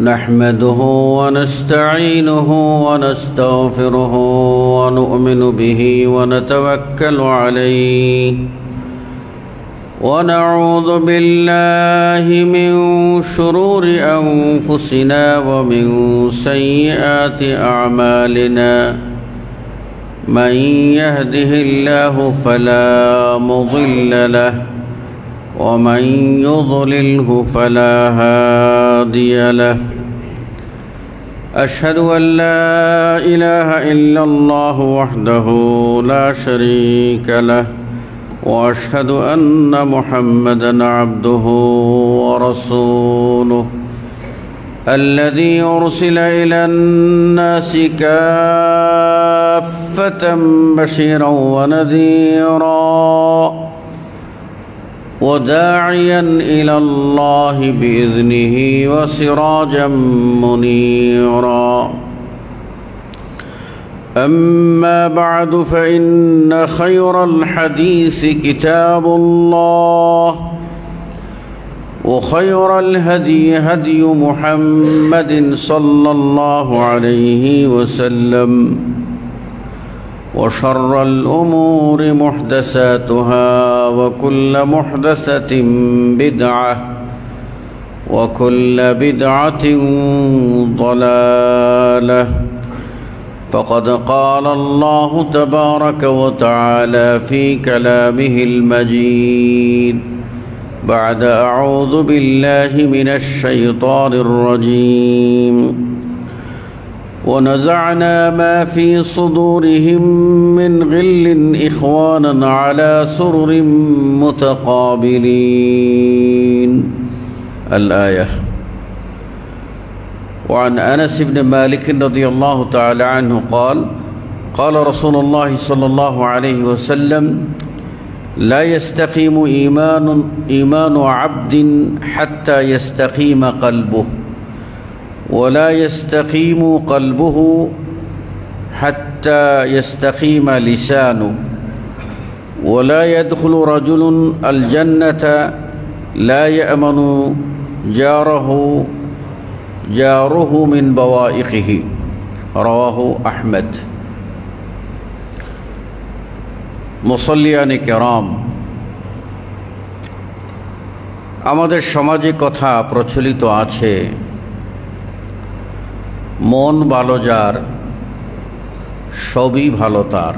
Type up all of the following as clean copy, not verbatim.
نحمده ونستعينه ونستغفره ونؤمن به ونتوكل عليه ونعوذ بالله من شرور أنفسنا ومن سيئات أعمالنا من يهده الله فلا مضل له ومن يضلله فلا هادي له أشهد أن لا إله إلا الله وحده لا شريك له وأشهد أن محمدًا عبده ورسوله الذي أرسل إلى الناس كافة بشيرًا ونذيرًا وداعيًا إلى الله بإذنه وسراجًا منيرًا أما بعد فإن خير الحديث كتاب الله وخير الهدي هدي محمد صلى الله عليه وسلم وشر الأمور محدثاتها وكل محدثة بدعة وكل بدعة ضلالة فقد قال الله تبارك وتعالى في كلامه المجيد بعد أعوذ بالله من الشيطان الرجيم ونزعنا ما في صدورهم من غل إخوانا على سرر متقابلين الآية وعن أنس بن مالك رضي الله تعالى عنه قال قال رسول الله صلى الله عليه وسلم لا يستقيم إيمان عبد حتى يستقيم قلبه ولا يستقيم قلبه حتى يستقيم لسانه ولا يدخل رجل الجنة لا يأمن جاره من بوائقه رواه أحمد মুসল্লিয়ান কিরাম, আমাদের সমাজে কথা প্রচলিত আছে, মন ভালো যার সবই ভালো তার।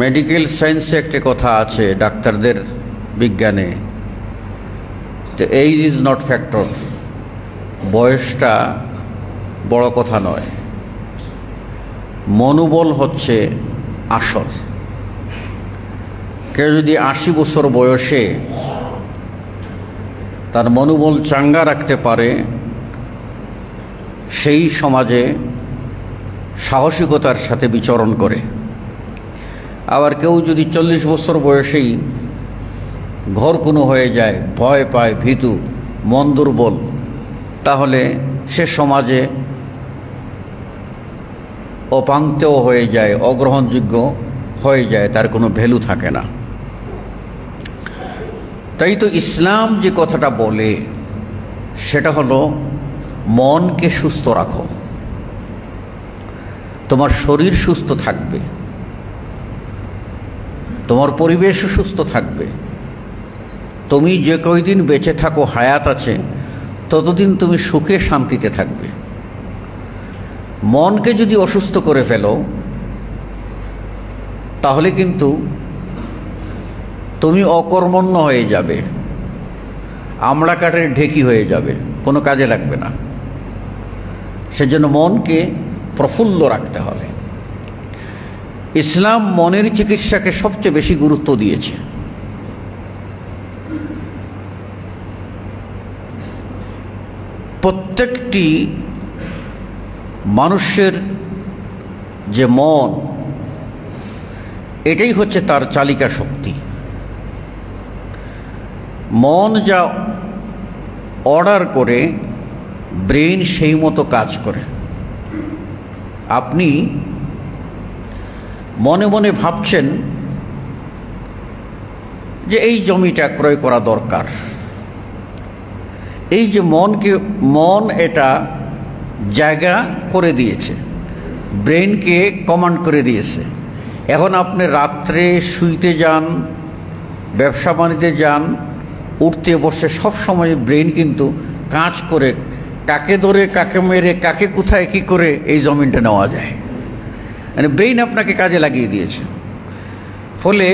মেডিকেল সায়েন্সে একটা কথা আছে, ডাক্তারদের বিজ্ঞানে, তো এইজ ইজ নট ফ্যাক্টর, বয়সটা বড় কথা নয়, মনোবল হচ্ছে আসল। কেউ যদি ৮০ বছর বয়সে তার মনোবল চাঙ্গা রাখতে পারে, সেই সমাজে সাহসিকতার সাথে বিচরণ করে। আবার কেউ যদি ৪০ বছর বয়সেই ঘরকুনো হয়ে যায়, ভয় পায়, ভীতু, মন দুর্বল, তাহলে সে সমাজে অপাঙ্ক্তেয় হয়ে যায়, অগ্রহণযোগ্য হয়ে যায়, তার কোনো ভ্যালু থাকে না। তাই তো ইসলাম যে কথাটা বলে সেটা হলো মনকে সুস্থ রাখো, তোমার শরীর সুস্থ থাকবে, তোমার পরিবেশও সুস্থ থাকবে। তুমি যে কয়দিন বেঁচে থাকো, হায়াত আছে, ততদিন তুমি সুখে শান্তিতে থাকবে। মনকে যদি অসুস্থ করে ফেলো, তাহলে কিন্তু তুমি অকর্মণ্য হয়ে যাবে, আমড়া কাঠের ঢেকি হয়ে যাবে, কোনো কাজে লাগবে না। সেজন্য মনকে প্রফুল্ল রাখতে হবে। ইসলাম মনের চিকিৎসাকে সবচেয়ে বেশি গুরুত্ব দিয়েছে। প্রত্যেকটি মানুষের যে মন, এটাই হচ্ছে তার চালিকা শক্তি। মন যা অর্ডার করে, ব্রেন সেই মতো কাজ করে। আপনি মনে মনে ভাবছেন যে এই জমিটা ক্রয় করা দরকার, এই যে মন এটা জায়গা করে দিয়েছে, ব্রেনকে কমান্ড করে দিয়েছে। এখন আপনি রাত্রে শুইতে যান, ব্যবসা বাণিজ্যে যান, উঠতে বসে সব সময় ব্রেন কিন্তু কাজ করে, কাকে ধরে কাকে মেরে কাকে কোথায় কি করে এই জমিনটা নেওয়া যায়, মানে ব্রেইন আপনাকে কাজে লাগিয়ে দিয়েছে। ফলে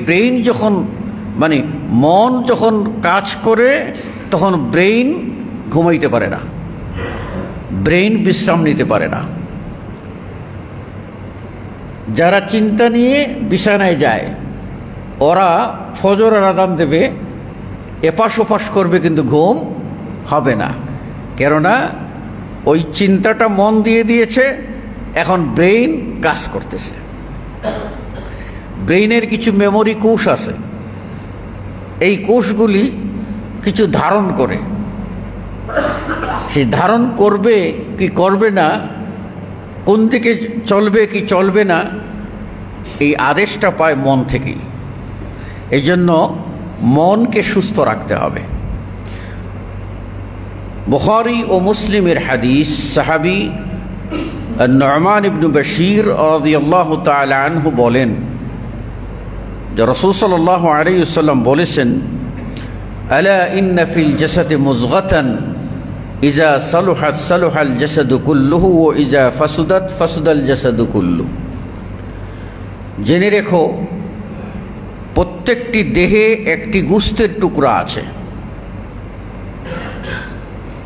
ব্রেইন যখন মানে মন যখন কাজ করে তখন ব্রেইন ঘুমাইতে পারে না, ব্রেইন বিশ্রাম নিতে পারে না। যারা চিন্তা নিয়ে বিছানায় যায় ওরা ফজরের আযান দেবে, এপাশ ওপাশ করবে, কিন্তু ঘুম হবে না। কেননা ওই চিন্তাটা মন দিয়ে দিয়েছে, এখন ব্রেইন কাজ করতেছে। ব্রেইনের কিছু মেমোরি কোষ আছে, এই কোষগুলি কিছু ধারণ করে, সে ধারণ করবে কি করবে না, কোন দিকে চলবে কি চলবে না, এই আদেশটা পায় মন থেকেই। এই জন্য মনকে সুস্থ রাখতে হবে। বুখারী ও মুসলিমের হাদিস, সাহাবী নু'মান ইবনে বাশীর রাদিয়াল্লাহু তাআলা আনহু বলেন যে রাসূল সাল্লাল্লাহু আলাইহি ওয়াসাল্লাম বলেছেন, আলা ইন্না ফিল জাসাদি মুযগাতান ইজা সালুহাত সালুহাল জাসাদু কুল্লুহু ওয়া ইজা ফাসাদাত ফাসাদাল জাসাদু কুল্লুহু। জেনে রেখো, প্রত্যেকটি দেহে একটি গোশতের টুকরা আছে।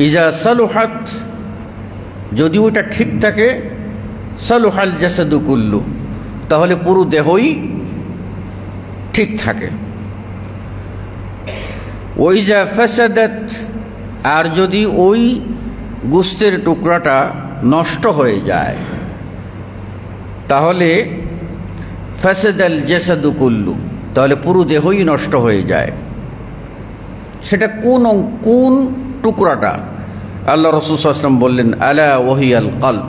ইজা সালুহাত, যদি ওটা ঠিক থাকে, সালুহাল জাসাদু কুল্লু, তাহলে পুরো দেহই ঠিক থাকে। ওইজা ফাসাদাত, আর যদি ওই গোশতের টুকরাটা নষ্ট হয়ে যায় তাহলে ফাসাদাল জাসাদু কুল্লু, তাহলে পুরো দেহই নষ্ট হয়ে যায়। সেটা কোন টুকরাটা? আল্লাহ রাসূল সাল্লাল্লাহু আলাইহি ওয়াসাল্লাম বললেন, আলা ওয়াহিয়াল কলব,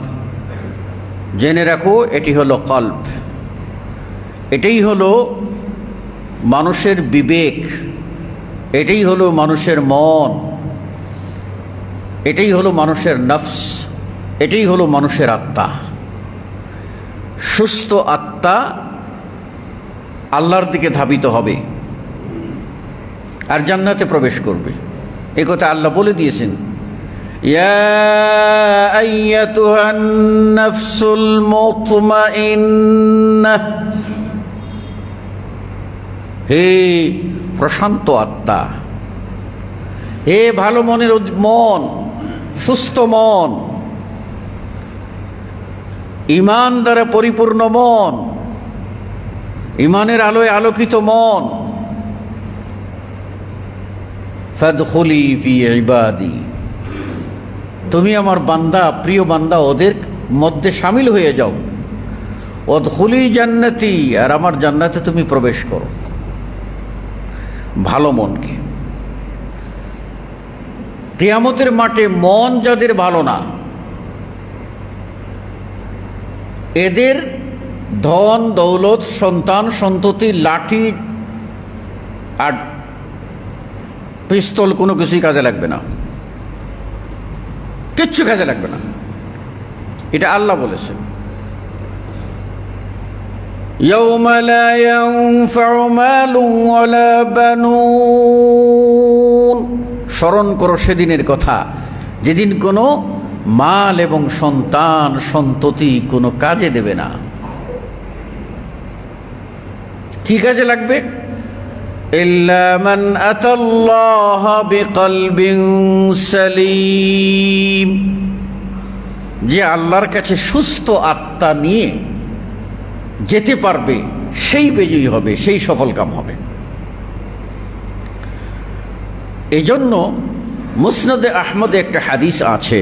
জেনে রাখো এটি হলো কলব, এটাই হলো মানুষের বিবেক, এটাই হলো মানুষের মন, এটাই হলো মানুষের নফস, এটাই হলো মানুষের আত্মা। সুস্থ আত্মা আল্লাহর দিকে ধাবিত হবে আর জান্নাতে প্রবেশ করবে। এই কথা আল্লাহ বলে দিয়েছেন, ইয়া আইয়াতুহান নাফসুল মুতমাইন্নাহ, হে প্রশান্ত আত্মা, হে ভালো মনের মন, সুস্থ মন, ঈমান দ্বারা পরিপূর্ণ মন, ঈমানের আলোয় আলোকিত মন, ফাদখুলি ফি ইবাদি, তুমি আমার বান্দা, প্রিয় বান্দা, ওদের মধ্যে শামিল হয়ে যাও। ওদখুলি জান্নাতি, আর আমার জান্নাতে তুমি প্রবেশ করো। ভালো মনকে, কিয়ামতের মাঠে মন যাদের ভালো না, এদের ধন দৌলত, সন্তান সন্ততি, লাঠি আর পিস্তল কোনো কিছুই কাজে লাগবে না, কিচ্ছু কাজে লাগবে না। এটা আল্লাহ বলেছেন, ইয়াউমা লা ইয়ানফাউ মালুন ওয়ালা বানুন, স্মরণ করো সেদিনের কথা যেদিন কোনো মাল এবং সন্তান সন্ততি কোনো কাজে দেবে না। কি কাজে লাগবে? ইল্লা মান আতাল্লাহা বিকলবিন সালিম, যে আল্লাহর কাছে সুস্থ আত্মা নিয়ে যেতে পারবে সেই বিজয়ী হবে, সেই সফল কাম হবে। এজন্য মুসনাদে আহমদে একটা হাদিস আছে,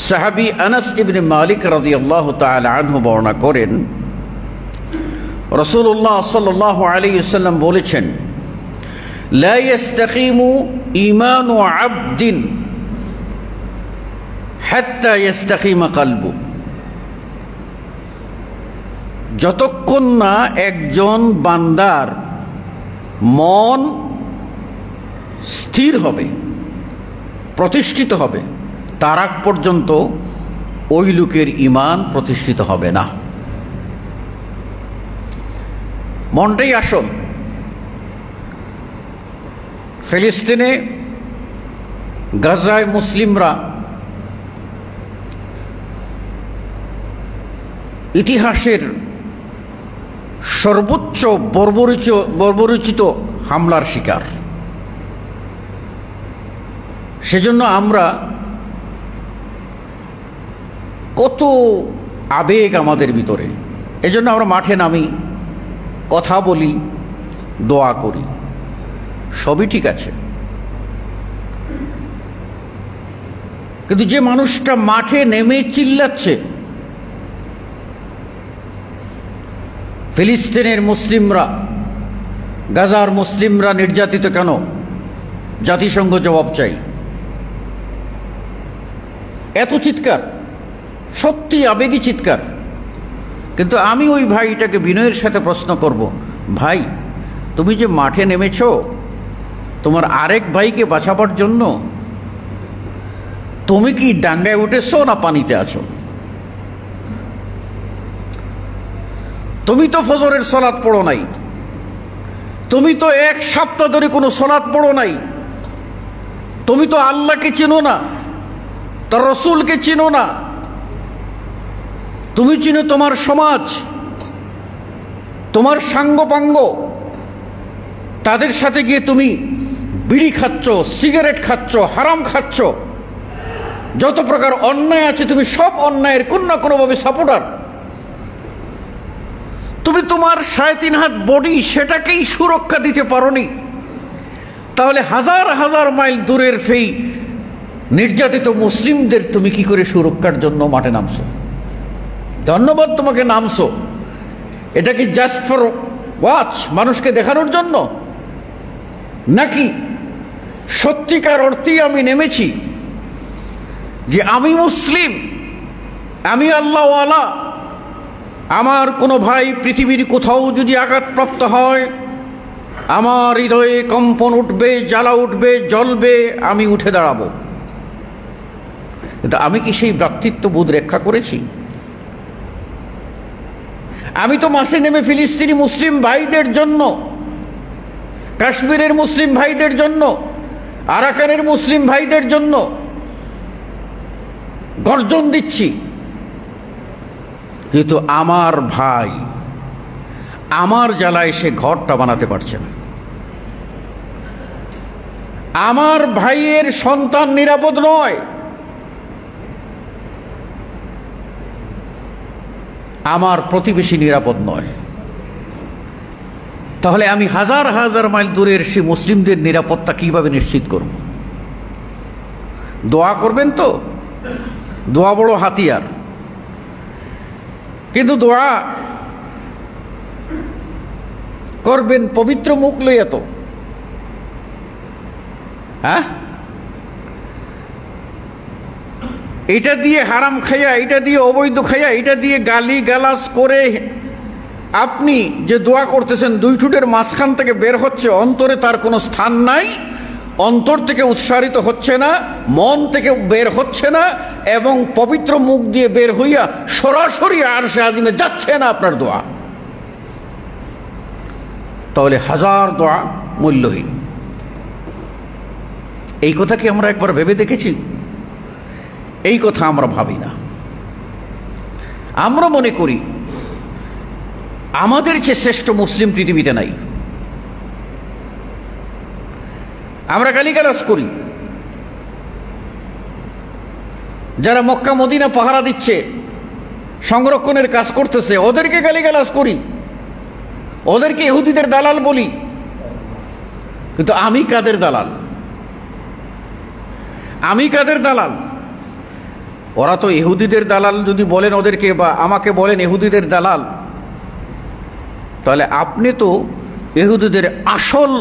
সাহাবী আনাস ইবনে মালিক রাদিয়াল্লাহু তাআলা আনহু বর্ণনা করেন, রাসূলুল্লাহ সাল্লাল্লাহু আলাইহি ওয়াসাল্লাম বলেছেন, লা ইস্তাকিমু ঈমানু আবদিন হাত্তা ইস্তাকিমা কলবু, যতক্ষণ না একজন বান্দার মন স্থির হবে, প্রতিষ্ঠিত হবে, তার আগ পর্যন্ত ওই লোকের ঈমান প্রতিষ্ঠিত হবে না। মনটাই আসল। ফিলিস্তিনে গাজায় মুসলিমরা ইতিহাসের সর্বোচ্চ বর্বরোচিত হামলার শিকার। সেজন্য আমরা কত আবেগ আমাদের ভিতরে, এজন্য আমরা মাঠে নামি, কথা বলি, দোয়া করি, সবই ঠিক আছে। কিন্তু যে মানুষটা মাঠে নেমে চিল্লাচ্ছে ফিলিস্তিনের মুসলিমরা, গাজার মুসলিমরা নির্যাতিত কেন, জাতিসংঘ জবাব চাই, এত চিৎকার, সত্যি আবেগী চিৎকার। কিন্তু আমি ওই ভাইটাকে বিনয়ের সাথে প্রশ্ন করব, ভাই তুমি যে মাঠে নেমেছ তোমার আরেক ভাইকে বাঁচাবার জন্য, তুমি কি ডাঙ্গায় উঠেছো না পানিতে আছো? তুমি তো ফজরের সালাত পড়ো নাই, তুমি তো এক সপ্তাহ ধরে কোনো সালাত পড়ো নাই, তুমি তো আল্লাহকে চিনো না, তার রসুলকে চিনো না, তুমি চিনো তোমার সমাজ, তোমার সাঙ্গপাঙ্গ, তাদের সাথে গিয়ে তুমি বিড়ি খাচ্ছ, সিগারেট খাচ্ছ, হারাম খাচ্ছ, যত প্রকার অন্যায় আছে তুমি সব অন্যায়ের কোন না কোনোভাবে সাপোর্টার। তুমি তোমার 3.5 হাত বডি সেটাকেই সুরক্ষা দিতে পারোনি, তাহলে হাজার হাজার মাইল দূরের সেই নির্যাতিত মুসলিমদের তুমি কি করে সুরক্ষার জন্য মাঠে নামছো? ধন্যবাদ তোমাকে নামছো, এটা কি জাস্ট ফর ওয়াচ, মানুষকে দেখানোর জন্য, নাকি সত্যিকার অর্থেই আমি নেমেছি যে আমি মুসলিম, আমি আল্লাহওয়ালা, আমার কোনো ভাই পৃথিবীর কোথাও যদি আঘাতপ্রাপ্ত হয় আমার হৃদয়ে কম্পন উঠবে, জ্বালা উঠবে, জ্বলবে, আমি উঠে দাঁড়াবো। কিন্তু আমি কি সেই ভ্রাতৃত্ববোধ রক্ষা করেছি? আমি তো মাঠে নেমে ফিলিস্তিনি মুসলিম ভাইদের জন্য, কাশ্মীরের মুসলিম ভাইদের জন্য, আরাকানের মুসলিম ভাইদের জন্য গর্জন দিচ্ছি, কিন্তু আমার ভাই আমার জ্বালায় সে ঘরটা বানাতে পারছে না, আমার ভাইয়ের সন্তান নিরাপদ নয়, আমার প্রতিবেশী নিরাপদ নয়, তাহলে আমি হাজার হাজার মাইল দূরের সে মুসলিমদের নিরাপত্তা কিভাবে নিশ্চিত করব? দোয়া করবেন তো, দোয়া বড় হাতিয়ার, কিন্তু দোয়া করবেন পবিত্র মুখ লইয়া তো, হ্যাঁ? এটা দিয়ে হারাম খাইয়া, এটা দিয়ে অবৈধ খাইয়া, এটা দিয়ে গালি গালাজ করে আপনি যে দোয়া করতেছেন দুই ঠোঁটের মাঝখান থেকে বের হচ্ছে, অন্তরে তার কোনো স্থান নাই, অন্তর থেকে উৎসারিত হচ্ছে না, মন থেকে বের হচ্ছে না, এবং পবিত্র মুখ দিয়ে বের হইয়া সরাসরি আরশে আজিমে যাচ্ছে না আপনার দোয়া, তাহলে হাজার দোয়া মূল্যহীন। এই কথা কি আমরা একবার ভেবে দেখেছি? এই কথা আমরা ভাবি না। আমরা মনে করি আমাদের চেয়ে শ্রেষ্ঠ মুসলিম পৃথিবীতে নাই। আমরা গালিগালাজ করি, যারা মক্কা মদিনা পাহারা দিচ্ছে, সংরক্ষণের কাজ করতেছে, ওদেরকে গালিগালাজ করি, ওদেরকে ইহুদিদের দালাল বলি। কিন্তু আমি কাদের দালাল? আমি কাদের দালাল? ওরা তো ইহুদিদের দালাল যদি বলেন ওদেরকে, বা আমাকে বলেন ইহুদিদের দালাল, তাহলে আপনি তো ইহুদিদের আসল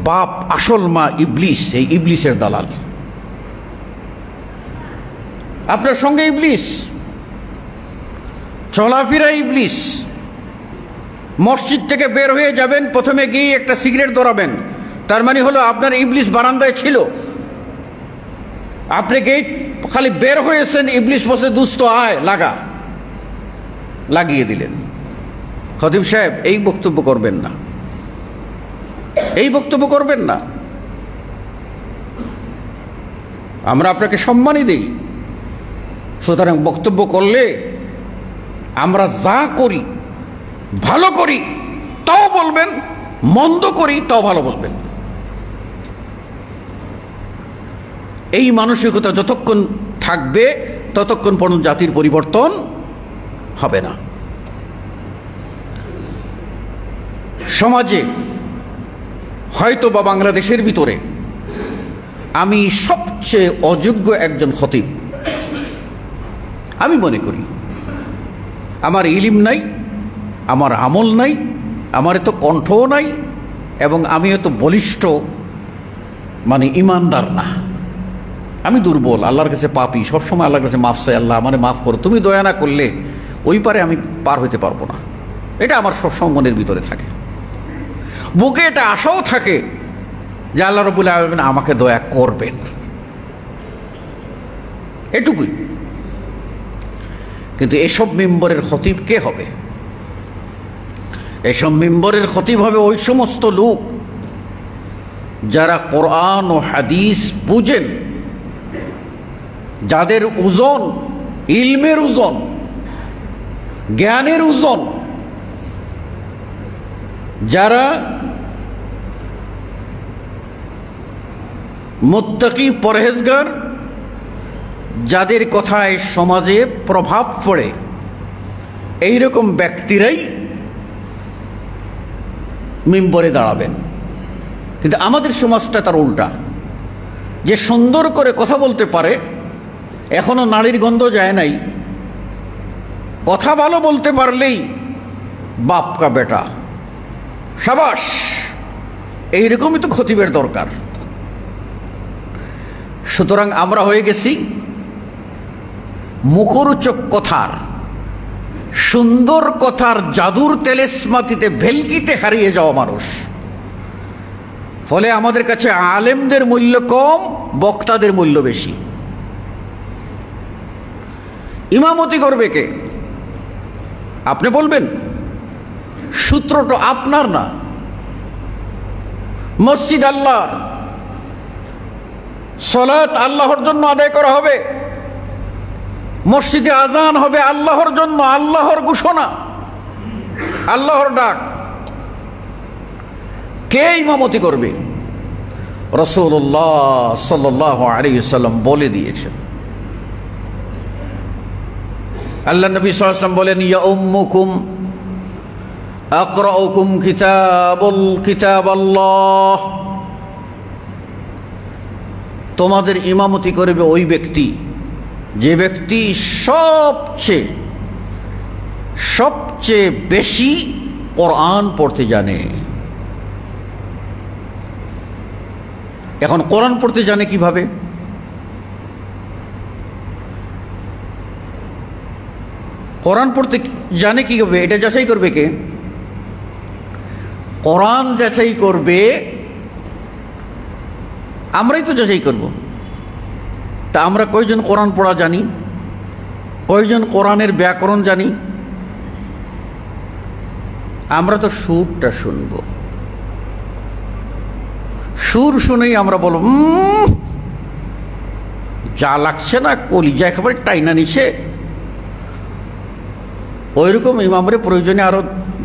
বাপ, আসল মা ইবলিস, এই ইবলিসের দালাল। আপনার সঙ্গে ইবলিস, চলাফেরা ইবলিস। মসজিদ থেকে বের হয়ে যাবেন, প্রথমে গিয়ে একটা সিগারেট ধরাবেন, তার মানে হলো আপনার ইবলিস বারান্দায় ছিল। আপনি গেট খালি বের হয়েছেন, ইবলিস বসে দুস্থ আয় লাগিয়ে দিলেন। খতিব সাহেব, এই বক্তব্য করবেন না, এই বক্তব্য করবেন না। আমরা আপনাকে সম্মানই দিই, সুতরাং বক্তব্য করলে আমরা যা করি ভালো করি তাও বলবেন, মন্দ করি তাও ভালো বলবেন। এই মানসিকতা যতক্ষণ থাকবে ততক্ষণ পর্যন্ত জাতির পরিবর্তন হবে না। সমাজে হয়তো বা বাংলাদেশের ভিতরে আমি সবচেয়ে অযোগ্য একজন খতিব আমি মনে করি। আমার ইলিম নাই, আমার আমল নাই, আমার এত কণ্ঠও নাই, এবং আমি এত বলিষ্ঠ ইমানদার না। আমি দুর্বল, আল্লাহর কাছে পাপী, সবসময় আল্লাহর কাছে মাফ চাই, আল্লাহ আমারে মাফ করো, তুমি দয়া না করলে ওই পারে আমি পার হইতে পারবো না। এটা আমার সবসময় মনের ভিতরে থাকে, বুকে এটা আশাও থাকে যে আল্লাহ রাব্বুল আলামিন আমাকে দয়া করবেন, এটুকুই। কিন্তু এসব মিম্বরের খতিব কে হবে? এসব মিম্বরের খতিব হবে ওই সমস্ত লোক যারা কোরআন ও হাদিস বুঝেন, যাদের ওজন ইলমের ওজন, জ্ঞানের ওজন, যারা মুত্তাকি পরহেজগার, যাদের কথায় সমাজে প্রভাব পড়ে, এইরকম ব্যক্তিরাই মিম্বরে দাঁড়াবেন। কিন্তু আমাদের সমাজটা তার উল্টা, যে সুন্দর করে কথা বলতে পারে, এখনো নারীর গন্ধ যায় নাই, কথা ভালো বলতে পারলেই বাপ কা বেটা, সাবাস, এইরকমই তো খতিবের দরকার। সুতরাং আমরা হয়ে গেছি মুখরোচক কথার, সুন্দর কথার জাদুর তেলেস্মাতিতে ভেলকিতে হারিয়ে যাওয়া মানুষ। ফলে আমাদের কাছে আলেমদের মূল্য কম, বক্তাদের মূল্য বেশি। ইমামতি করবে কে? আপনি বলবেন, সূত্রটা আপনার না, মসজিদ আল্লাহর, সালাত আল্লাহর জন্য আদায় করা হবে, মসজিদে আজান হবে আল্লাহর জন্য, আল্লাহর ঘোষণা, আল্লাহর ডাক। কে ইমামতি করবে? রাসূলুল্লাহ সাল্লাল্লাহু আলাইহি ওয়াসাল্লাম বলে দিয়েছেন। আল্লাহ নবী সাল্লাল্লাহু আলাইহি ওয়াসাল্লাম বলেন, ইয়া উম্মুকুম আকরাউকুম কিতাবাল্লাহ, তোমাদের ইমামতি করবে ওই ব্যক্তি যে ব্যক্তি সবচেয়ে বেশি কোরআন পড়তে জানে। এখন কোরআন পড়তে জানে কিভাবে? কোরআন পড়তে জানে কিভাবে? এটা যাচাই করবে কে? কোরআন যাচাই করবে, আমরাই তো যাচাই করব। তা আমরা কয়জন কোরআন পড়া জানি? কয়জন কোরআনের ব্যাকরণ জানি? আমরা তো সুরটা শুনব, সুর শুনেই আমরা বলব যা লাগছে না, কলিজা একেবারে টাইনা নিছে। ওইরকম ইমামরে প্রয়োজনে আরো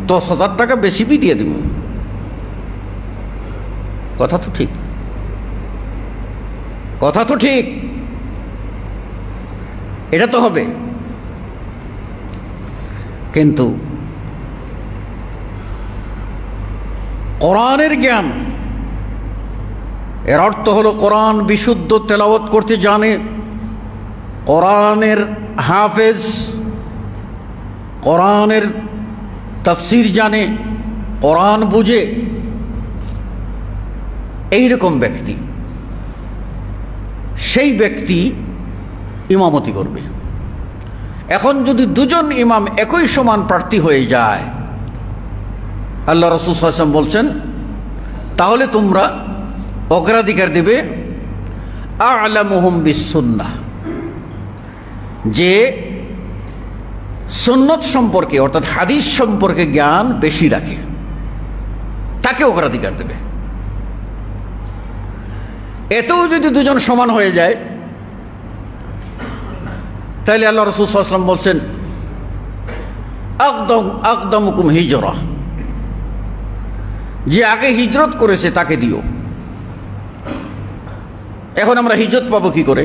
10,000 টাকা বেশি দিয়ে দিব। কথা তো ঠিক, কথা তো ঠিক, এটা তো হবে। কিন্তু কোরআনের জ্ঞান, এর অর্থ হলো কোরআন বিশুদ্ধ তেলাওয়াত করতে জানে, কোরআনের হাফেজ, কোরআনের তাফসির জানে, কোরআন বুঝে, এইরকম ব্যক্তি, সেই ব্যক্তি ইমামতি করবে। এখন যদি দুজন ইমাম একই সমান প্রার্থী হয়ে যায়, আল্লাহ রাসূল সাল্লাল্লাহু আলাইহি ওয়াসাল্লাম বলছেন, তাহলে তোমরা অগ্রাধিকার দেবে আ'লামুহুম বিস-সুন্নাহ, যে সুন্নত সম্পর্কে অর্থাৎ হাদিস সম্পর্কে জ্ঞান বেশি রাখে, তাকে অগ্রাধিকার দেবে। এতেও যদি দুজন সমান হয়ে যায়, তাহলে আল্লাহ রাসূল সাল্লাল্লাহু আলাইহি ওয়াসাল্লাম বলছেন আকদামুকুম হিজরা, যে আগে হিজরত করেছে তাকে দিও। এখন আমরা হিজরত পাবো কি করে?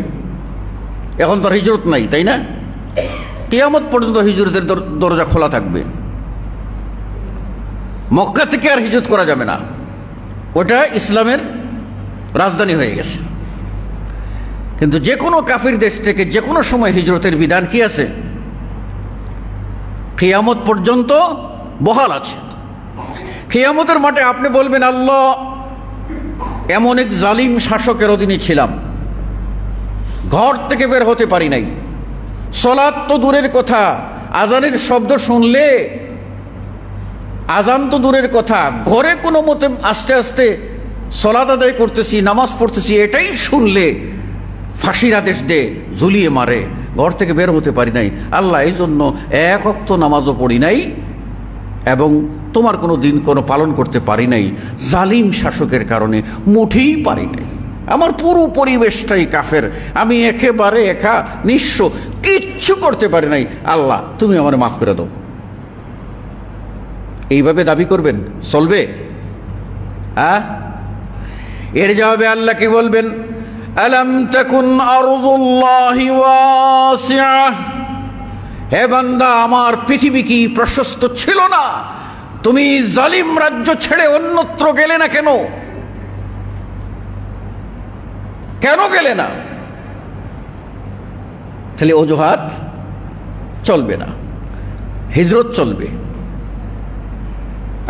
এখন তো হিজরত নাই, তাই না? কিয়ামত পর্যন্ত হিজরতের দরজা খোলা থাকবে। মক্কা থেকে আর হিজরত করা যাবে না, ওটা ইসলামের রাজধানী হয়ে গেছে। কিন্তু যে কোনো কাফির দেশ থেকে যে কোনো সময় হিজরতের বিধান কি আছে? কিয়ামত পর্যন্ত বহাল আছে। কিয়ামতের মাঠে আপনি বলবেন, আল্লাহ, এমন এক জালিম শাসকের অধীনে ছিলাম, ঘর থেকে বের হতে পারি নাই, সালাত তো দূরের কথা, আজানের শব্দ শুনলে, আজান তো দূরের কথা, ঘরে কোনো মতে আস্তে আস্তে সালাত আদায় করতেছি, নামাজ পড়তেছি, এটাই শুনলে ফাঁসির আদেশ দে, ঝুলিয়ে মারে, ঘর থেকে বের হতে পারি নাই। আল্লাহ, এই জন্য এক ওয়াক্ত নামাজও পড়ি নাই এবং তোমার কোনো দিন কোনো পালন করতে পারি নাই, জালিম শাসকের কারণে মুঠেই পারি নাই। আমার পুরো পরিবেশটাই কাফের, আমি একেবারে একা নিঃস্ব, কিচ্ছু করতে পারি নাই। আল্লাহ, তুমি আমার মাফ করে দাও। এইভাবে দাবি করবেন? চলবে? এর জবাবে আল্লাহ কি বলবেন? আলাম তাকুন আরদুল্লাহি ওয়াসিআহ, হে বান্দা, আমার পৃথিবী কি প্রশস্ত ছিল না? তুমি জালিম রাজ্য ছেড়ে অন্যত্র গেলে না কেন? কেন গেলে না? তাহলে অজুহাত চলবে না, হিজরত চলবে।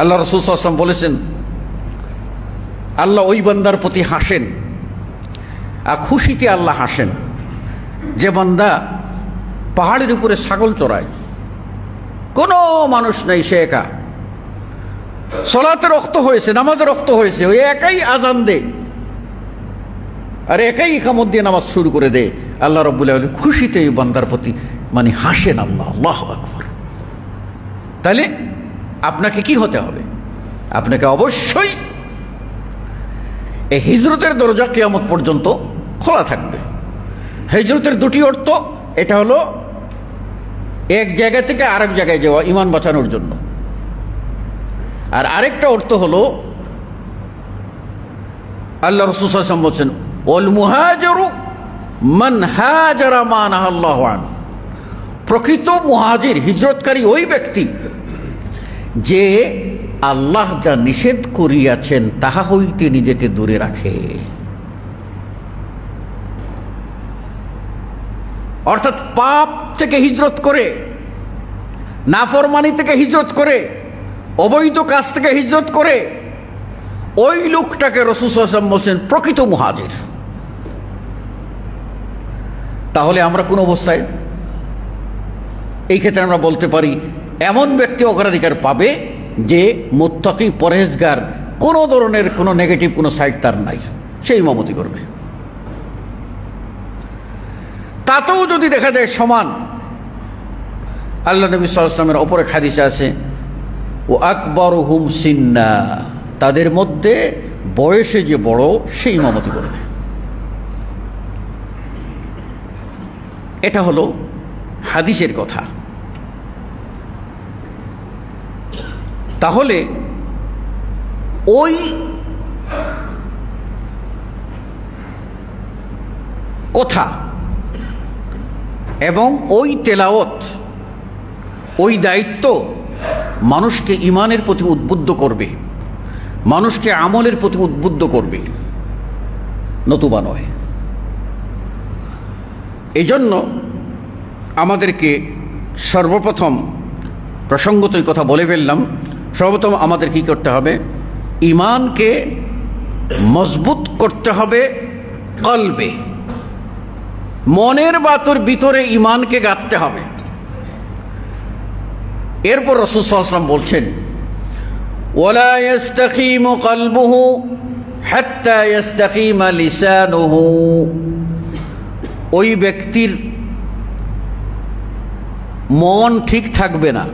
আল্লাহ রাসূল সাল্লাল্লাহু আলাইহি ওয়াসাল্লাম বলেছেন, আল্লাহ ওই বান্দার প্রতি হাসেন, আর খুশিতে আল্লাহ হাসেন যে বান্দা পাহাড়ের উপরে ছাগল চড়ায়, কোনো মানুষ নেই, সে একা, সালাতের ওয়াক্ত হয়েছে, নামাজের ওয়াক্ত হয়েছে, ওই একাই আজান দে আর একাই ইকামত দিয়ে নামাজ শুরু করে দে। আল্লাহ রাব্বুল আলামিন খুশিতে এই বান্দার প্রতি হাসেন। আল্লাহ, আল্লাহু আকবার। তাহলে আপনাকে কি হতে হবে? আপনাকে অবশ্যই এই হিজরতের দরজা কিয়ামত পর্যন্ত খোলা থাকবে। হিজরতের দুটি অর্থ, এটা হলো এক জায়গা থেকে আরেক জায়গায় যাওয়া ঈমান বাঁচানোর জন্য, আর আরেকটা অর্থ হলো আল্লাহ রাসূল সাল্লাল্লাহু আলাইহি ওয়াসাল্লাম বলেন, ওয়াল মুহাজিরু মান হাজারা মা নাহাল্লাহু আনহু, প্রকৃত মুহাজির, হিজরতকারী ওই ব্যক্তি যে আল্লাহ যা নিষেধ করিয়াছেন তাহা হইতে নিজেকে দূরে রাখে। অর্থাৎ পাপ থেকে হিজরত করে, নাফরমানি থেকে হিজরত করে, অবৈধ কাজ থেকে হিজরত করে, ওই লোকটাকে রাসূল সাল্লাল্লাহু আলাইহি ওয়াসাল্লাম বলেন প্রকৃত মুহাজির। তাহলে আমরা কোন অবস্থায় এই ক্ষেত্রে আমরা বলতে পারি এমন ব্যক্তি অগ্রাধিকার পাবে যে মুত্তাকি, পরহেজগার, কোনো ধরনের কোনো নেগেটিভ কোনো সাইড তার নাই, সেই ইমামতি করবে। তাতেও যদি দেখা যায় সমান, আল্লাহ নবী সাল্লাল্লাহু আলাইহি ওয়াসাল্লামের অপর এক হাদিসে আছে, ও আকবরুহুম সিন্না, তাদের মধ্যে বয়সে যে বড় সে ইমামতি করবে। এটা হলো হাদিসের কথা। তাহলে ওই কথা এবং ওই তেলাওয়াত, ওই দায়িত্ব মানুষকে ঈমানের প্রতি উদ্বুদ্ধ করবে, মানুষকে আমলের প্রতি উদ্বুদ্ধ করবে, নতুবা নয়। এই জন্য আমাদেরকে সর্বপ্রথম, প্রসঙ্গতই কথা বলে ফেললাম, সর্বপ্রথম আমাদের কি করতে হবে? ঈমানকে মজবুত করতে হবে কলবে, মনের বাতর ভিতরে ঈমানকে গাঁথতে হবে। এরপর রাসূল সাল্লাল্লাহু আলাইহি ওয়াসাল্লাম বলছেন, ওয়ালা ইস্তাকিমু কলবুহু হাত্তা ইস্তাকিমা লিসানুহু, ওই ব্যক্তির মন ঠিক থাকবে না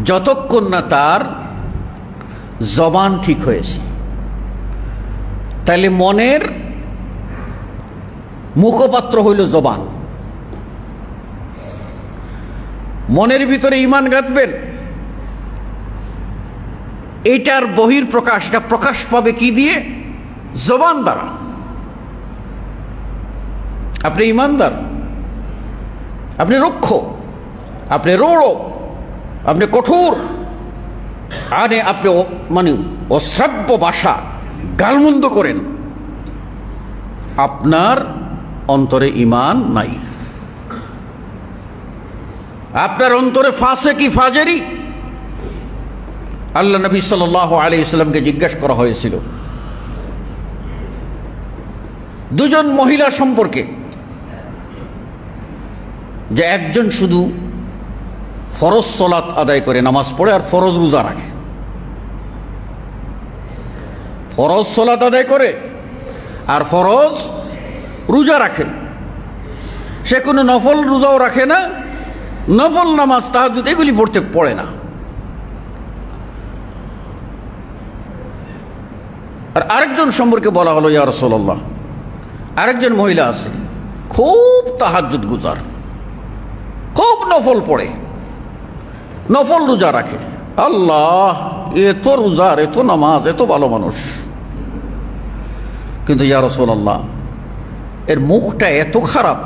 যতক্ষণ না তার জবান ঠিক হয়েছে। তাহলে মনের মুখপাত্র হইল জবান। মনের ভিতরে ঈমান গাঁথবেন, এটার বহির প্রকাশ, এটা প্রকাশ পাবে কি দিয়ে? জবান দ্বারা। আপনি ঈমানদার, আপনি রুক্ষ, আপনি রূঢ়, আপনি কঠোর, আরে আপনি মানে অশ্রাব্য ভাষা গালমন্দ করেন, আপনার অন্তরে ঈমান নাই। আপনার অন্তরে ফাসেকি ফাজেরি। আল্লাহ নবী সাল্লাল্লাহু আলাইহি ওয়াসাল্লামকে জিজ্ঞাসা করা হয়েছিল দুজন মহিলা সম্পর্কে, যে একজন শুধু ফরজ সালাত আদায় করে, নামাজ পড়ে আর ফরজ রোজা রাখে, ফরজ সালাত আদায় করে আর ফরজ রোজা রাখে, সে কোনো নফল রোজাও রাখে না, নফল নামাজ তাহাজ্জুদ এগুলি পড়ে না। আর আরেকজন সম্পর্কে বলা হলো, ইয়া রাসূলুল্লাহ, আরেকজন মহিলা আছে খুব তাহাজ্জুদ গুজার, খুব নফল পড়ে, নফল রোজা রাখে। আল্লাহ, এত রোজার, এত নামাজ, এত ভালো মানুষ, কিন্তু ইয়া রাসূলুল্লাহ এর মুখটা এত খারাপ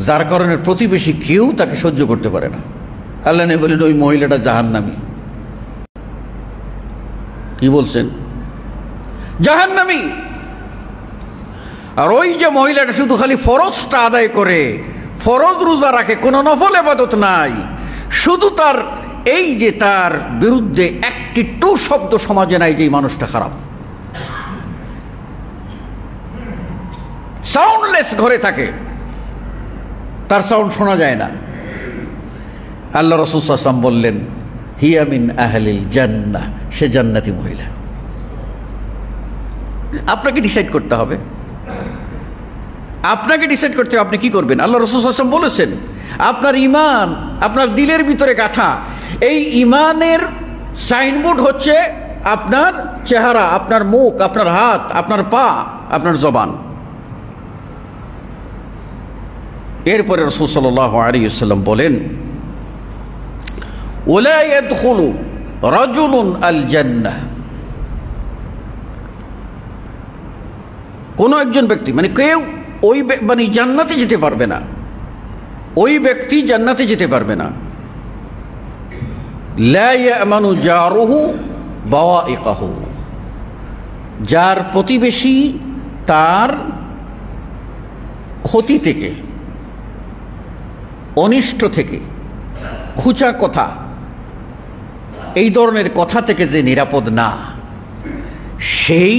যার কারণে প্রতিবেশী কেউ তাকে সহ্য করতে পারে না। আল্লাহ নবী বলেন, ওই মহিলাটা জাহান্নামী। কি বলছেন? জাহান্নামী। আর ওই যে মহিলাটা শুধু খালি ফরজটা আদায় করে, ফরজ রোজা রাখে, কোনো নফল ইবাদত নাই, শুধু তার এই যে তার বিরুদ্ধে একটি টু শব্দ সমাজে নাই যে এই মানুষটা খারাপ। সাউন্ডলেস ঘরে থাকে, তার সাউন্ড শোনা যায় না। আল্লাহ রাসূল সাল্লাল্লাহু আলাইহি ওয়াসাল্লাম বললেন, হিয়া মিন আহলিল জান্নাহ, সে জান্নাতি মহিলা। আপনাকে ডিসাইড করতে হবে, আপনাকে ডিসাইড করতে হবে আপনি কি করবেন। আল্লাহ রাসূল সাল্লাল্লাহু আলাইহি ওয়াসাল্লাম বলেছেন, আপনার ঈমান আপনার দিলের ভিতরে গাঁথা, এই ঈমানের সাইনবোর্ড হচ্ছে আপনার চেহারা, আপনার মুখ, আপনার হাত, আপনার পা, আপনার জবান। এরপরে রাসূল সাল্লাল্লাহু আলাইহি ওয়াসাল্লাম বলেন, ওয়ালা ইয়াদখুলু রাজুলুন আল জান্নাহ, কোন একজন ব্যক্তি মানে কেউ ওই মানে জান্নাতে যেতে পারবে না, ওই ব্যক্তি জান্নাতে যেতে পারবে না। লা ইয়ামানু জারুহু বাওয়াইকাহু, যার প্রতিবেশী তার ক্ষতি থেকে, অনিষ্ট থেকে, খুচা কথা, এই ধরনের কথা থেকে যে নিরাপদ না, সেই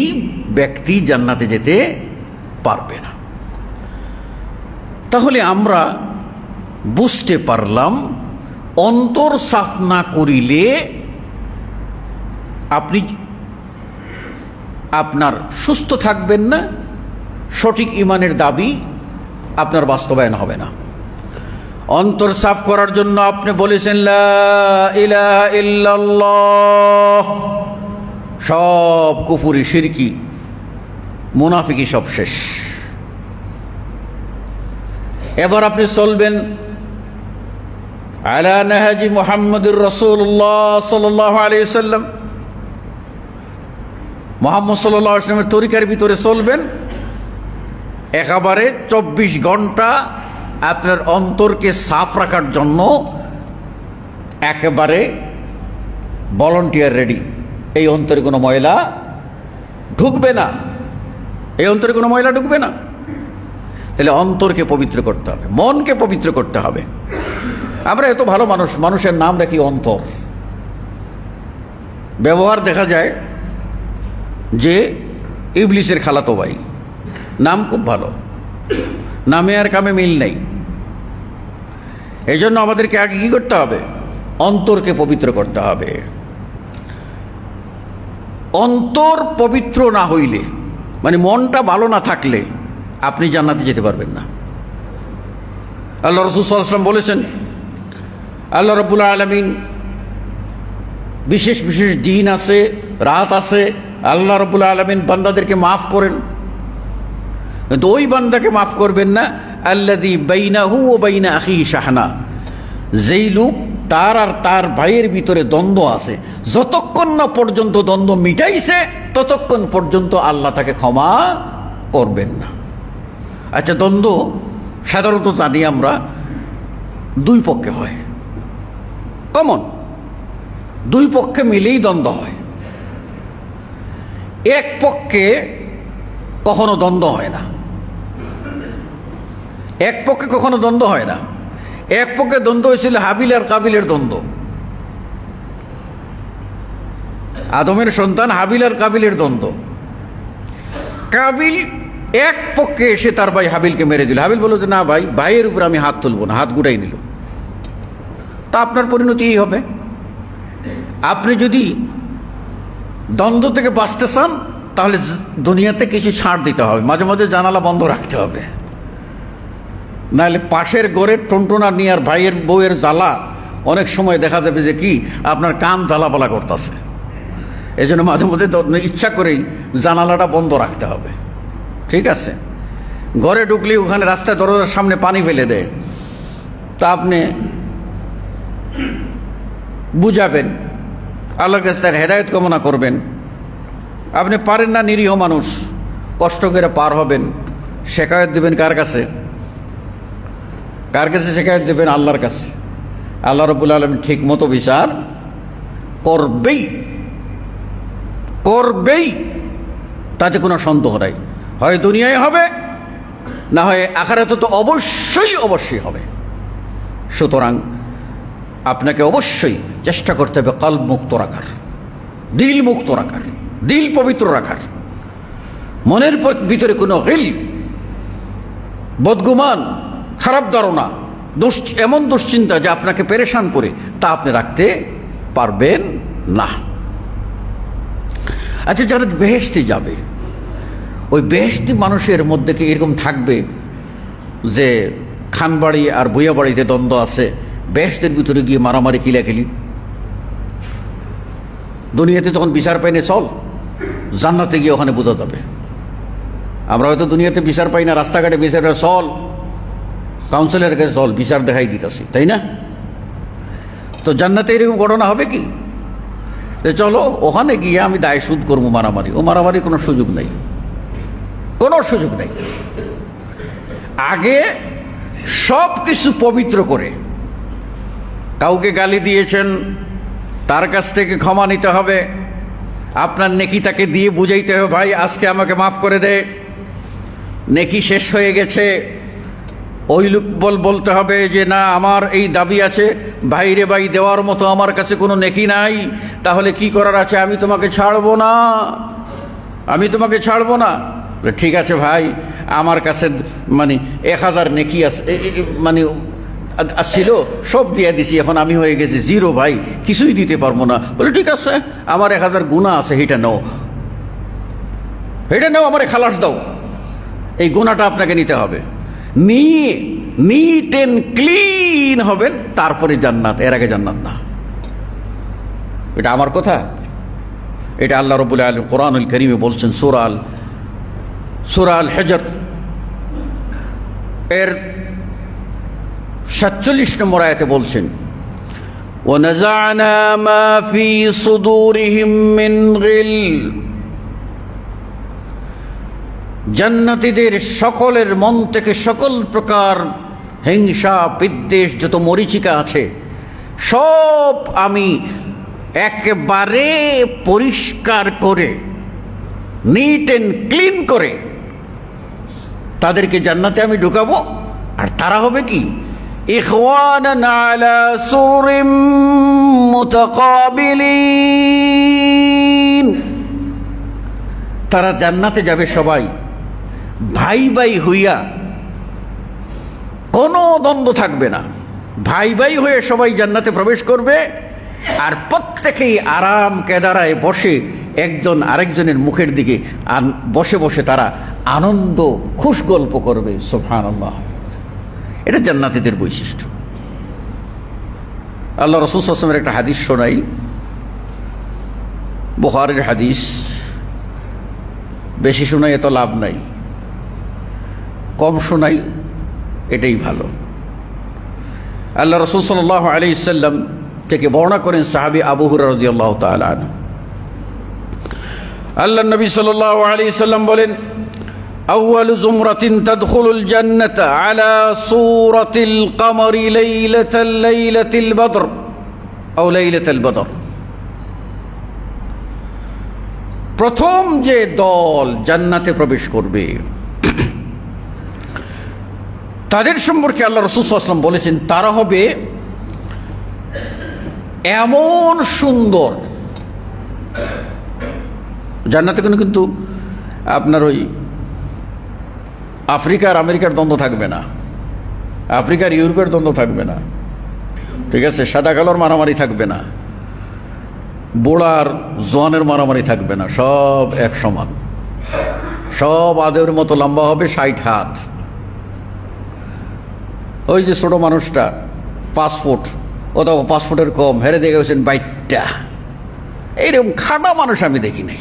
ব্যক্তি জান্নাতে যেতে পারবে না। তাহলে আমরা বুঝতে পারলাম, অন্তর সাফ না করিলে আপনি আপনার সুস্থ থাকবেন না, সঠিক ঈমানের দাবি আপনার বাস্তবায়ন হবে না। অন্তর সাফ করার জন্য আপনি বলেছেন লা ইলাহা ইল্লাল্লাহ, সব কুফরি, শিরকি, মুনাফিকি সব শেষ। এবার আপনি চলবেন আলা নাহাজি মুহাম্মদুর রাসূলুল্লাহ সাল্লাল্লাহু আলাইহি ওয়াসাল্লাম, মুহাম্মদ সাল্লাল্লাহু আলাইহি ওয়াসাল্লামের তরিকার ভিতরে চলবেন। একেবারে 24 ঘন্টা আপনার অন্তরকে সাফ রাখার জন্য একেবারে ভলান্টিয়ার রেডি। এই অন্তরে কোনো ময়লা ঢুকবে না, এই অন্তরে কোনো ময়লা ঢুকবে না। তাহলে অন্তরকে পবিত্র করতে হবে, মনকে পবিত্র করতে হবে। আমরা এত ভালো মানুষ, মানুষের নাম রাখি অন্তর। ব্যবহার দেখা যায় যে ইবলিসের খালাতো ভাই, নাম খুব ভালো, নামে আর কামে মিল নেই। এই জন্য আমাদেরকে আগে কি করতে হবে? অন্তরকে পবিত্র করতে হবে। অন্তর পবিত্র না হইলে, মানে মনটা ভালো না থাকলে আপনি জান্নাতে যেতে পারবেন না। আল্লাহ রাসূল সাল্লাল্লাহু আলাইহি ওয়াসাল্লাম বলেছেন, আল্লাহ রাব্বুল আলামিন বিশেষ বিশেষ দিন আছে, রাত আছে, আল্লাহ রাব্বুল আলামিন বান্দাদেরকে মাফ করেন, কিন্তু ওই বান্দাকে মাফ করবেন না আল্লাযী বাইনাহু ওয়া বাইনা আখিহি শাহনা, যেই লোক তার আর তার ভাইয়ের ভিতরে দ্বন্দ্ব আছে, যতক্ষণ না পর্যন্ত দ্বন্দ্ব মিটাইছে ততক্ষণ পর্যন্ত আল্লাহ তাকে ক্ষমা করবেন না। আচ্ছা, দ্বন্দ্ব সাধারণত জানি আমরা দুই পক্ষে হয়, কমন, দুই পক্ষে মিলেই দ্বন্দ্ব হয়। এক পক্ষে কখনো দ্বন্দ্ব হয় না, এক পক্ষে কখনো দ্বন্দ্ব হয় না। এক পক্ষে দ্বন্দ্ব হয়েছিল হাবিল আর কাবিলের দ্বন্দ্ব। আদমের সন্তান হাবিল আর কাবিলের দ্বন্দ্ব। কাবিল এক পক্ষে এসে তার ভাই হাবিলকে মেরে দিল। হাবিল বলল যে না ভাই, ভাইয়ের উপর আমি হাত তুলব না, হাত গুটাই নিল। তা আপনার পরিণতি এই হবে। আপনি যদি দ্বন্দ্ব থেকে বাঁচতে চান তাহলে দুনিয়াতে কিছু ছাড় দিতে হবে, মাঝে মাঝে জানালা বন্ধ রাখতে হবে, নাহলে পাশের ঘরের টনটনা নিয়ে আর ভাইয়ের বউয়ের জ্বালা অনেক সময় দেখা যাবে যে কি আপনার কান জ্বালাপালা করতেছে। এই জন্য মাঝে মধ্যে ইচ্ছা করেই জানালাটা বন্ধ রাখতে হবে, ঠিক আছে? ঘরে ঢুকলে ওখানে রাস্তায় দরজার সামনে পানি ফেলে দেয়, তা আপনি বুঝাবেন, আল্লাহর কাছে তার হেদায়েত কামনা করবেন। আপনি পারেন না, নিরীহ মানুষ, কষ্ট করে পার হবেন, শেকায়ত দেবেন কার কাছে? কার কাছে শেকায়ত দেবেন? আল্লাহর কাছে। আল্লাহ রাব্বুল আলামিন ঠিক মতো বিচার করবেই করবেই, তাতে কোনো সন্দেহ নাই। হয় দুনিয়ায় হবে, না হয় আখিরাতে তো অবশ্যই অবশ্যই হবে। সুতরাং আপনাকে অবশ্যই চেষ্টা করতে হবে কলব মুক্ত রাখার, দিল মুক্ত রাখার, দিল পবিত্র রাখার, মনের ভিতরে কোনো গিল, বদগুমান, খারাপ ধারণা, এমন দুশ্চিন্তা যে আপনাকে পেরেশান করে, তা আপনি রাখতে পারবেন না। আচ্ছা, যারা বেহেশতে যাবে, ওই বেহেশতি মানুষের মধ্যে কি এরকম থাকবে যে খানবাড়ি আর ভুইয়া বাড়িতে দ্বন্দ্ব আছে, বেহেশতের ভিতরে গিয়ে মারামারি কিলাকিলি? দুনিয়াতে যখন বিচার পাই না চল, জান্নাতে গিয়ে ওখানে বোঝা যাবে। আমরা হয়তো দুনিয়াতে বিচার পাই না, রাস্তাঘাটে বিচার চল, কাউন্সিলের কাছে চল, বিচার দেখাই দিতেছি, তাই না? তো জান্নাতে এরকম ঘটনা হবে কি যে চলো ওখানে গিয়ে আমি দায় সুদ করবো মারামারি? ও মারামারির কোনো সুযোগ নেই, কোনো সুযোগ নেই। আগে সব কিছু পবিত্র করে, কাউকে গালি দিয়েছেন তার কাছ থেকে ক্ষমা নিতে হবে, আপনার নেকি তাকে দিয়ে বুঝাইতে হবে, ভাই আজকে আমাকে মাফ করে দে, নেকি শেষ হয়ে গেছে। ওই লোক বলতে হবে যে না, আমার এই দাবি আছে, ভাইরে ভাই দেওয়ার মতো আমার কাছে কোনো নেকি নাই, তাহলে কি করার আছে? আমি তোমাকে ছাড়বো না, আমি তোমাকে ছাড়বো না। ঠিক আছে ভাই, আমার কাছে মানে 1000 নেকি আছে, মানে ছিল, সব দিয়ে দিছি, এখন আমি হয়ে গেছি জিরো, ভাই কিছুই দিতে পারবো না। বলে ঠিক আছে, আমার 1000 গুনাহ আছে, এটা নাও, এটা নাও, আমার খালাস দাও। এই গুনাহটা আপনাকে নিতে হবে, নিয়ে নিট এন্ড ক্লিন হবেন, তারপরে জান্নাত, এর আগে জান্নাত না। এটা আমার কথা, এটা আল্লাহ রাব্বুল আলামিন কোরআনুল কারীমে বলছেন, সূরা আল হিজর এর 47 নম্বর আয়াতে বলছেন, ওয়ানাযা'না মা ফি সুদুরিহিম মিন গিল, জান্নাতীদের সকলের মন থেকে সকল প্রকার হিংসা, বিদ্বেষ, যত মরিচিকা আছে সব আমি একেবারে পরিষ্কার করে, নিট এন্ড ক্লিন করে তাদেরকে জান্নাতে আমি ঢুকাবো। আর তারা হবে কি? ইখওয়ানান আলা সুরিম মুতাকাবিলিন, তারা জান্নাতে যাবে সবাই ভাই ভাই হইয়া, কোনো দ্বন্দ্ব থাকবে না, ভাই ভাই হয়ে সবাই জান্নাতে প্রবেশ করবে। আর প্রত্যেকেই আরাম কেদারায় বসে একজন আরেকজনের মুখের দিকে বসে বসে তারা আনন্দ খুশ গল্প করবে। সুবহানাল্লাহ, এটা জান্নাতীদের বৈশিষ্ট্য। আল্লাহ রাসূল সাল্লাল্লাহু আলাইহি ওয়াসাল্লামের একটা হাদিস শোনাই, বুখারীর হাদিস। বেশি শোনাই এত লাভ নাই, কম শোনাই এটাই ভালো। আল্লাহ রাসূল সাল্লাল্লাহু আলাইহি ওয়াসাল্লাম থেকে বর্ণনা করেন সাহাবী আবু হুরায়রা রাদিয়াল্লাহু তাআলা আনহু, আল্লাহর নবী সাল্লাল্লাহু আলাইহি ওয়াসাল্লাম বলেন, আউয়ালু যুমরাতিন তাদখুলুল জান্নাতা আলা সূরাতিল কমরি লাইলাতিল বদর আও লাইলাতুল বদর। প্রথম যে দল জান্নাতে প্রবেশ করবে তাদের সম্পর্কে আল্লাহ রাসূল সাল্লাল্লাহু আলাইহি ওয়াসাল্লাম বলেছেন, তারা হবে এমন সুন্দর। জান্নাতে কিন্তু আপনার ওই আফ্রিকা আর আমেরিকার দ্বন্দ্ব থাকবে না, আফ্রিকার ইউরোপের দ্বন্দ্ব থাকবে না, ঠিক আছে? সাদা কালোর মারামারি থাকবে না, বুড়ার জোয়ানের মারামারি থাকবে না, সব এক সমান, সব আদের মতো লম্বা হবে, 60 হাত। ওই যে ছোট মানুষটা 5 ফুট অথবা 5 ফুটের কম, হেরে দেখে গেছেন 22টা, এইরকম খাটা মানুষ আমি দেখি নাই।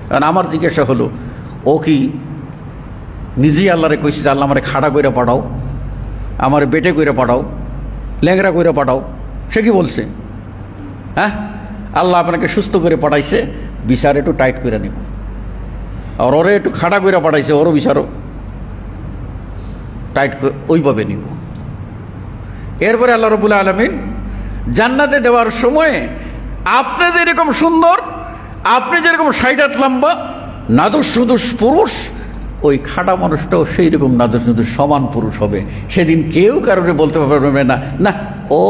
কারণ আমার জিজ্ঞাসা হলো, ও কি নিজেই আল্লাহরে কইছে যে আল্লাহ আমারে খাড়া কইরা পাঠাও, আমার বেটে কইরা পাঠাও, ল্যাংরা কইরা পাঠাও? সে কি বলছে? হ্যাঁ, আল্লাহ আপনাকে সুস্থ করে পাঠাইছে, বিচার একটু টাইট করে নিব, আর ওরে একটু খাড়া কইরা পাঠাইছে, ওরও বিচারও টাইট ওইভাবে নিব। এরপরে আল্লাহ রাব্বুল আলামিন জান্নাতে দেওয়ার সময়ে আপনি যেরকম সুন্দর, আপনি যেরকম 60 হাত লম্বা নাদুস নুদুস পুরুষ, ওই খাটা মানুষটাও সেই রকম নাদুস নুদুস সমান পুরুষ হবে। সেদিন কেউ কারণে বলতে পারবে না, না ও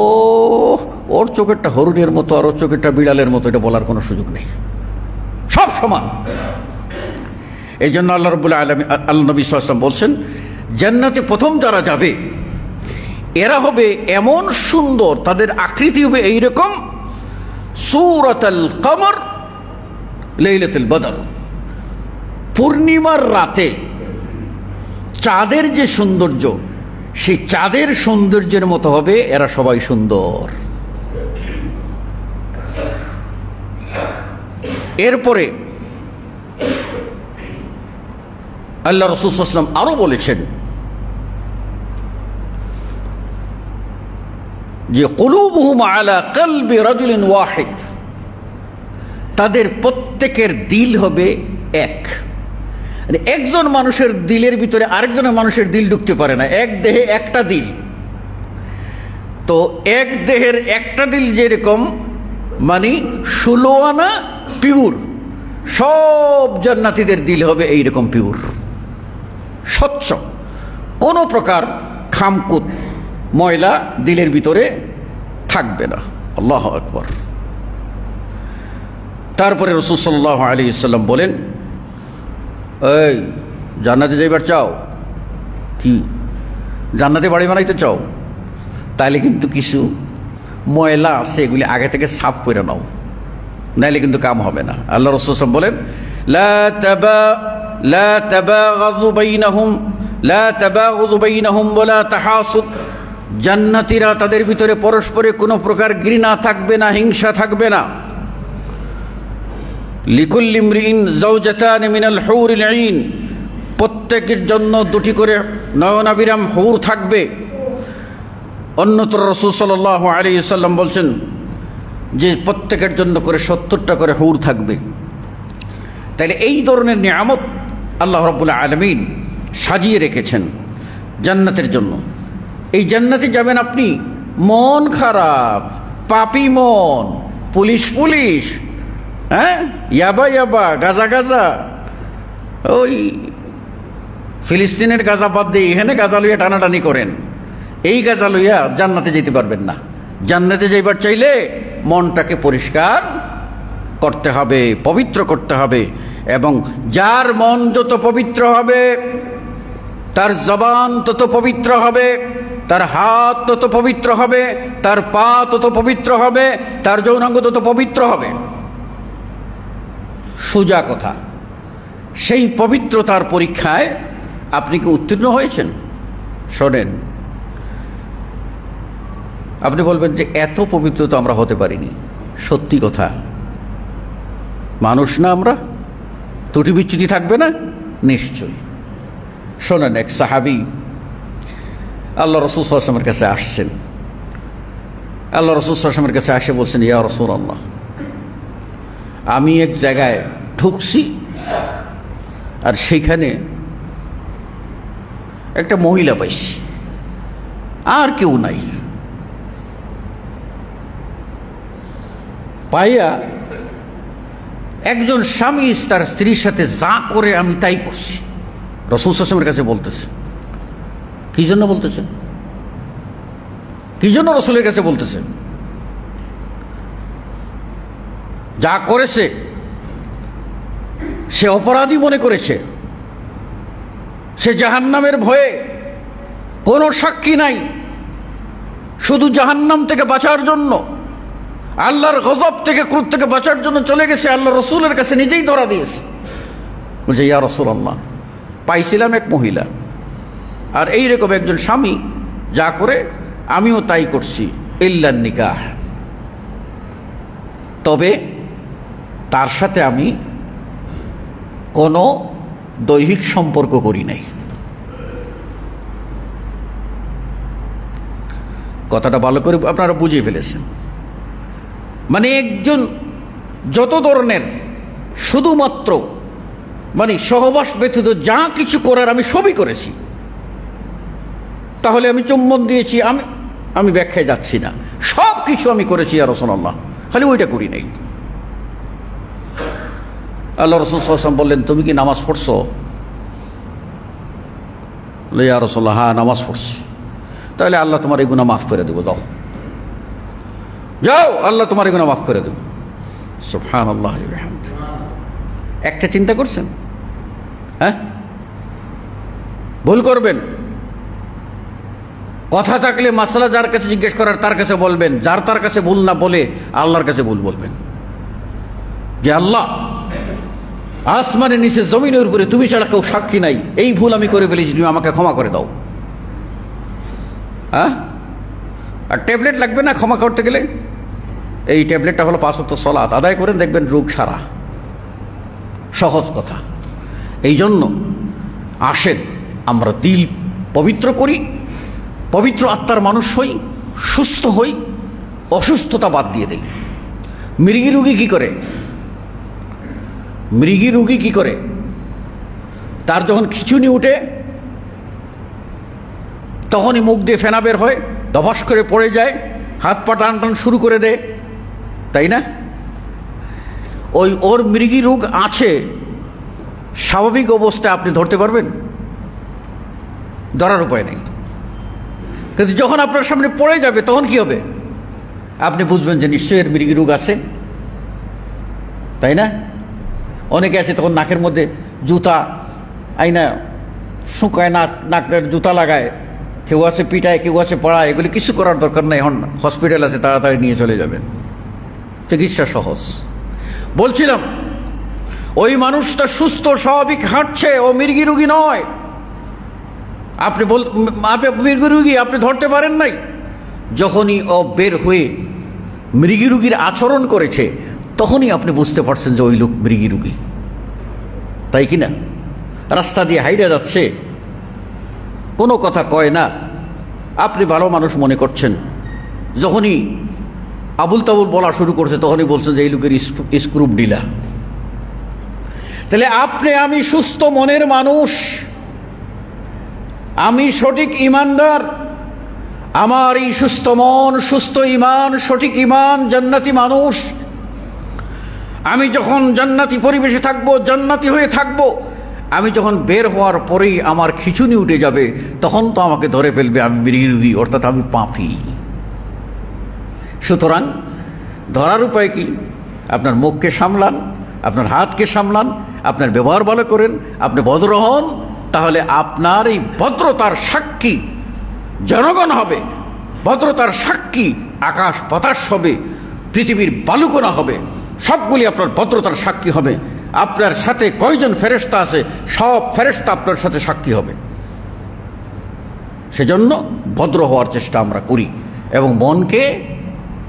ওর চোখেরটা হরিণের মতো আর ওর চোখেরটা বিড়ালের মতো, এটা বলার কোনো সুযোগ নেই, সব সমান। এই জন্য আল্লাহ রাব্বুল আলামিন, আল্লাহ নবী সাল্লাল্লাহু আলাইহি ওয়াসাল্লাম বলছেন, জান্নাতে প্রথম যারা যাবে এরা হবে এমন সুন্দর, তাদের আকৃতি হবে এইরকম, সূরাতুল কমর লাইলাতুল বদর, পূর্ণিমার রাতে চাঁদের যে সৌন্দর্য, সেই চাঁদের সৌন্দর্যের মতো হবে এরা সবাই সুন্দর। এরপরে আল্লাহ রাসূল সাল্লাল্লাহু আলাইহি ওয়াসাল্লাম আরো বলেছেন যে কুলুবুহুম আলা কলবি রাজুলিন ওয়াহিদ, তাদের প্রত্যেকের দিল হবে এক। একজন মানুষের দিলের ভিতরে আরেকজনের মানুষের দিল ঢুকতে পারে না, এক দেহে একটা দিল। তো এক দেহের একটা দিল যেরকম, মানে 16 আনা পিওর, সব জান্নাতীদের দিল হবে এইরকম পিওর, স্বচ্ছ, কোনো প্রকার খামকুত ময়লা দিলের ভিতরে থাকবে না। আল্লাহু আকবার। তারপরে রাসূল সাল্লাল্লাহু আলাইহি ওয়াসাল্লাম বলেন, এই জান্নাতে যাইবার চাও? কি জান্নাতে বাড়ি বানাইতে চাও? তাহলে কিন্তু কিছু ময়লা আছে, এগুলি আগে থেকে সাফ করে নাও, নাইলে কিন্তু কাম হবে না। আল্লাহ রাসূল সাল্লাল্লাহু আলাইহি ওয়াসাল্লাম বলেন, লা তাবাগাযু বাইনাহুম ওয়ালা তাহাসুদ, জান্নাতীরা তাদের ভিতরে পরস্পরে কোনো প্রকার ঘৃণা থাকবে না, হিংসা থাকবে না। লিকুল্লি ইমরিইন যাওজাতান মিনাল হুরিল আইন, প্রত্যেকের জন্য 2টি করে নয়নাবিরাম হুর থাকবে। অন্যত্র রাসূল সাল্লাল্লাহু আলাইহি ওয়াসাল্লাম বলছেন যে প্রত্যেকের জন্য করে 70টা করে হুর থাকবে। তাইলে এই ধরনের নিয়ামত আল্লাহ রাব্বুল আলামিন সাজিয়ে রেখেছেন জান্নাতের জন্য। এই জান্নাতে যাবেন আপনি, মন খারাপ, পাপী মন, পুলিশ, হ্যাঁ, ইয়াবা, গাজা, ওই ফিলিস্তিনের গাজা বাদ দিয়ে এখানে গাজা লইয়া টানাটানি করেন, এই গাজা লইয়া জান্নাতে যেতে পারবেন না। জান্নাতে যাইবার চাইলে মনটাকে পরিষ্কার করতে হবে, পবিত্র করতে হবে। এবং যার মন যত পবিত্র হবে, তার জবান তত পবিত্র হবে, তার হাত তত পবিত্র হবে, তার পা তত পবিত্র হবে, তার যৌনাঙ্গ তত পবিত্র হবে। সোজা কথা। সেই পবিত্রতার পরীক্ষায় আপনি কি উত্তীর্ণ হয়েছেন? শোনেন, আপনি বলবেন যে এত পবিত্র তো আমরা হতে পারিনি। সত্যি কথা, মানুষ না আমরা, ত্রুটি বিচ্যুতি থাকবে না? নিশ্চয়ই। শোনেন, এক সাহাবী আল্লাহ রাসূল সাল্লাল্লাহু আলাইহি ওয়াসাল্লামের কাছে আসছেন। আল্লাহ রাসূল সাল্লাল্লাহু আলাইহি ওয়াসাল্লামের কাছে এসে বলছেন, ইয়া রাসূলুল্লাহ, আমি এক জায়গায় ঢুকছি আর সেইখানে একটা মহিলা পাইছি, আর কেউ নাই। পাইয়া একজন স্বামী তার স্ত্রীর সাথে যা করে আমি তাই করছি। রাসূল সাল্লাল্লাহু আলাইহি ওয়াসাল্লামের কাছে বলতেছে। কি জন্য বলতেছেন? কি জন্য রাসূলের কাছে বলতেছেন? যা করেছে সে অপরাধী মনে করেছে, সে জাহান্নামের ভয়ে, কোনো সাক্ষী নাই, শুধু জাহান্নাম থেকে বাঁচার জন্য, আল্লাহর গজব থেকে, ক্রোধ থেকে বাঁচার জন্য চলে গেছে, আল্লাহ রসুলের কাছে নিজেই ধরা দিয়েছে। বলছে, ইয়া রাসূলুল্লাহ, পাইছিলাম এক মহিলা, আর এইরকম একজন স্বামী যা করে আমিও তাই করছি, ইল্লা নিকাহ, তবে তার সাথে আমি কোনো দৈহিক সম্পর্ক করি নাই। কথাটা ভালো করে আপনারা বুঝিয়ে ফেলেছেন। মানে একজন যত ধরনের শুধুমাত্র মানে সহবাস ব্যতীত যা কিছু করার আমি সবই করেছি। তাহলে আমি চুম্বন দিয়েছি, আমি ব্যাখ্যায় যাচ্ছি না, সব কিছু আমি করেছি ইয়া রাসূলুল্লাহ, খালি ওইটা করি নাই। আল্লাহ রাসূল সাল্লাল্লাহু আলাইহি ওয়াসাল্লাম বললেন, তুমি কি নামাজ পড়ছো? ইয়া রাসূলুল্লাহ, হ্যাঁ নামাজ পড়ছি। তাহলে আল্লাহ তোমার এই গুনাহ মাফ করে দেবো, যাও যাও, আল্লাহ তোমার এই গুনাহ মাফ করে দেবো। সুবহানাল্লাহ ওয়া বিহামদিহি। একটা চিন্তা করছেন? হ্যাঁ, ভুল করবেন। কথা থাকলে মাসলা যার কাছে জিজ্ঞেস করার তার কাছে বলবেন, যার তার কাছে ভুল না বলে আল্লাহর কাছে ভুল বলবেন, যে আল্লাহ, আসমানের নিচে জমিনের উপরে তুমি ছাড়া কেউ সাক্ষী নাই, এই ভুল আমি করে ফেলেছি, তুমি আমাকে ক্ষমা করে দাও। হ্যাঁ, আর ট্যাবলেট লাগবে না ক্ষমা করতে গেলে। এই ট্যাবলেটটা হলো 5 ওয়াক্ত সালাত আদায় করেন, দেখবেন রোগ সারা। সহজ কথা। এই জন্য আসেন আমরা দিল পবিত্র করি, পবিত্র আত্মার মানুষ হই, সুস্থ হই, অসুস্থতা বাদ দিয়ে দেই। মৃগী রোগী কি করে? মৃগী রোগী কি করে? তার যখন খিঁচুনি উঠে তখনই মুখ দিয়ে ফেনা বের হয়, দবাস করে পড়ে যায়, হাত পা টান টান শুরু করে দেয়, তাই না? ওর মৃগী রোগ আছে, স্বাভাবিক অবস্থায় আপনি ধরতে পারবেন? ধরার উপায় নেই। কিন্তু যখন আপনার সামনে পড়ে যাবে তখন কি হবে? আপনি বুঝবেন যে নিশ্চয়ই এর মৃগী রোগ আছে, তাই না? অনেকে আছে তখন নাকের মধ্যে জুতা আইনা শুকায়, নাকের জুতা লাগায়, কেউ আছে পিটায়, কেউ আছে পড়ায়। এগুলি কিছু করার দরকার নেই, এখন হসপিটাল আছে, তাড়াতাড়ি নিয়ে চলে যাবেন, চিকিৎসা সহজ। বলছিলাম, ওই মানুষটা সুস্থ স্বাভাবিক হাঁটছে, ও মৃগী রোগী নয়। আপনি মৃগী রোগী আপনি ধরতে পারেন নাই। যখনই ও বের হয়ে মৃগী রোগীর আচরণ করেছে তখনই আপনি বুঝতে পারছেন যে ওই লোক মৃগী রোগী, তাই কিনা? রাস্তা দিয়ে হাইরে যাচ্ছে, কোনো কথা কয় না, আপনি ভালো মানুষ মনে করছেন। যখনই আবুল তাবুল বলা শুরু করছে তখনই বলছেন যে এই লোকের স্ক্রুপ ঢিলা। তাহলে আমি সুস্থ মনের মানুষ, আমি সঠিক ইমানদার, আমার এই সুস্থ মন, সুস্থ ইমান, সঠিক ইমান, জান্নাতি মানুষ। আমি যখন জান্নাতি পরিবেশে থাকবো, জান্নাতি হয়ে থাকবো, আমি যখন বের হওয়ার পরেই আমার খিঁচুনি উঠে যাবে, তখন তো আমাকে ধরে ফেলবে আমি মৃগী রোগী, অর্থাৎ আমি পাপী। সুতরাং ধরার উপায় কি? আপনার মুখকে সামলান, আপনার হাতকে সামলান, আপনার ব্যবহার ভালো করেন, আপনি ভদ্র হন, তাহলে আপনার এই ভদ্রতার সাক্ষী জনগণ হবে, ভদ্রতার সাক্ষী আকাশ বাতাস হবে, পৃথিবীর বালুকণা হবে, সবগুলি আপনার ভদ্রতার সাক্ষী হবে। আপনার সাথে কয়জন ফেরেশতা আছে, সব ফেরেশতা আপনার সাথে সাক্ষী হবে। সেজন্য ভদ্র হওয়ার চেষ্টা আমরা করি এবং মনকে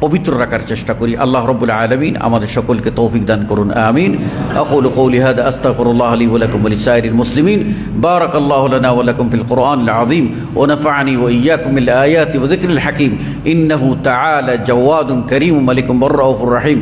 পবিত্র রাখার চেষ্টা করি। আল্লাহ রাব্বুল আলামিন আমাদের সকলকে তৌফিক দান করুন, আমিন। আকুলু কওলি হাদা আস্তাগফিরুল্লাহ লি ওয়া লাকুম ওয়া লিসাইরিল মুসলিমিন। বারাকাল্লাহু লানা ওয়া লাকুম ফিল কুরআনিল আযীম ওয়া নাফা'নি ওয়া ইয়্যাকুম বিল আয়াতি ওয়া যিকরিল হাকীম। ইন্নাহু তাআলা জাওয়াদুন কারীমুন মালিকুন রাউফুর রহিম।